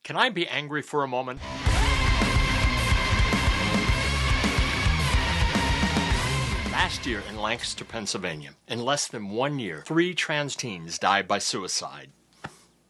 Can I be angry for a moment? Last year in Lancaster, Pennsylvania, in less than 1 year, 3 trans teens died by suicide.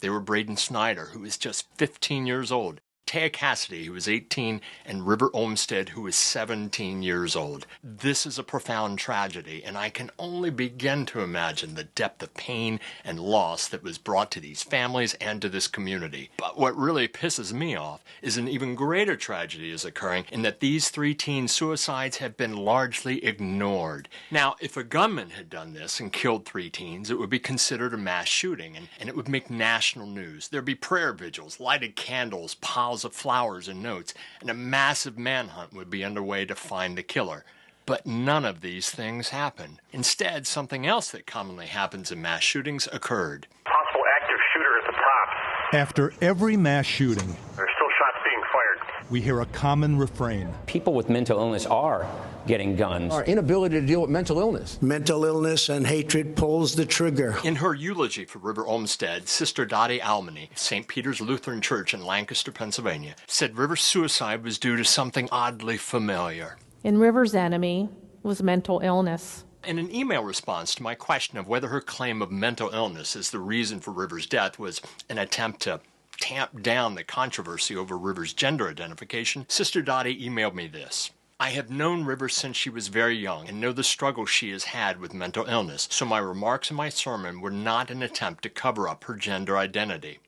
They were Braden Snyder, who was just 15 years old, Taya Cassidy, who was 18, and River Olmsted, who was 17 years old. This is a profound tragedy, and I can only begin to imagine the depth of pain and loss that was brought to these families and to this community. But what really pisses me off is an even greater tragedy is occurring in that these 3 teen suicides have been largely ignored. Now, if a gunman had done this and killed 3 teens, it would be considered a mass shooting, and it would make national news. There'd be prayer vigils, lighted candles, piles of flowers and notes, and a massive manhunt would be underway to find the killer. But none of these things happened. Instead, something else that commonly happens in mass shootings occurred. Possible active shooter at the top. After every mass shooting, There's still shots being fired. we hear a common refrain. People with mental illness are getting guns. Our inability to deal with mental illness. Mental illness and hatred pulls the trigger. In her eulogy for River Olmsted, Sister Dottie Almany, St. Peter's Lutheran Church in Lancaster, Pennsylvania, said River's suicide was due to something oddly familiar. And River's enemy was mental illness. In an email response to my question of whether her claim of mental illness as the reason for River's death was an attempt to tamp down the controversy over River's gender identification, Sister Dottie emailed me this. I have known River since she was very young and know the struggle she has had with mental illness, so my remarks in my sermon were not an attempt to cover up her gender identity.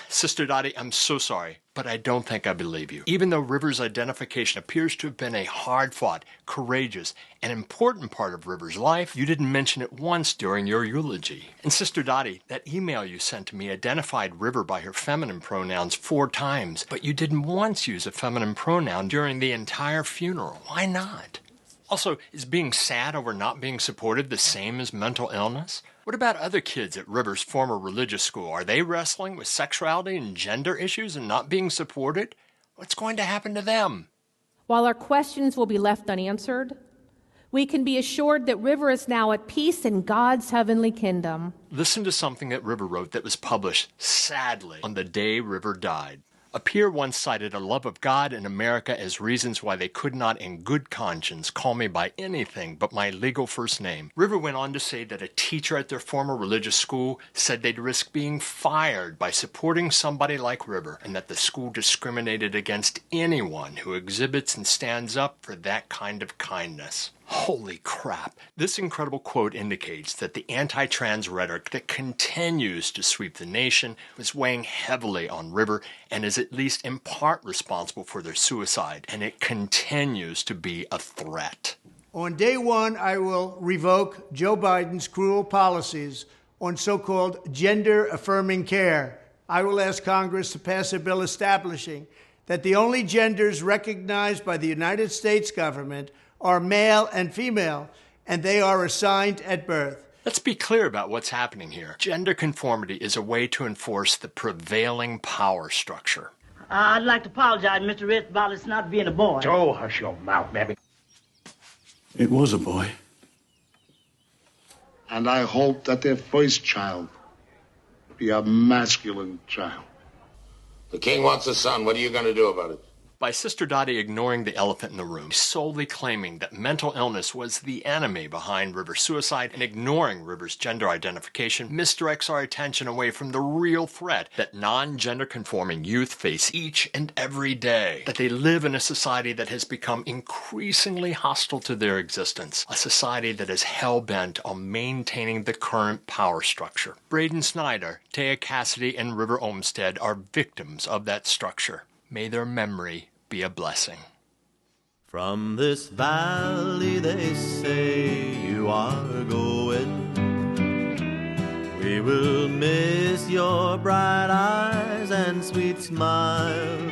Sister Dottie, I'm so sorry, but I don't think I believe you. Even though River's identification appears to have been a hard-fought, courageous, and important part of River's life, you didn't mention it once during your eulogy. And Sister Dottie, that email you sent to me identified River by her feminine pronouns 4 times, but you didn't once use a feminine pronoun during the entire funeral. Why not? Also, is being sad over not being supported the same as mental illness? What about other kids at River's former religious school? Are they wrestling with sexuality and gender issues and not being supported? What's going to happen to them? While our questions will be left unanswered, we can be assured that River is now at peace in God's heavenly kingdom. Listen to something that River wrote that was published, sadly, on the day River died. A peer once cited a love of God and America as reasons why they could not in good conscience call me by anything but my legal first name. River went on to say that a teacher at their former religious school said they'd risk being fired by supporting somebody like River, and that the school discriminated against anyone who exhibits and stands up for that kind of kindness. Holy crap. This incredible quote indicates that the anti-trans rhetoric that continues to sweep the nation was weighing heavily on River and is at least in part responsible for their suicide, and it continues to be a threat. On day 1, I will revoke Joe Biden's cruel policies on so-called gender-affirming care. I will ask Congress to pass a bill establishing that the only genders recognized by the United States government are male and female, and they are assigned at birth. Let's be clear about what's happening here. Gender conformity is a way to enforce the prevailing power structure. I'd like to apologize, Mr. Ritz, about it's not being a boy. Oh, hush your mouth, baby. It was a boy. And I hope that their first child be a masculine child. The king wants a son. What are you going to do about it? By Sister Dottie ignoring the elephant in the room, solely claiming that mental illness was the enemy behind River's suicide, and ignoring River's gender identification, misdirects our attention away from the real threat that non-gender conforming youth face each and every day. That they live in a society that has become increasingly hostile to their existence. A society that is hell-bent on maintaining the current power structure. Braden Snyder, Taya Cassidy, and River Olmsted are victims of that structure. May their memory be a blessing. From this valley they say you are going. We will miss your bright eyes and sweet smile.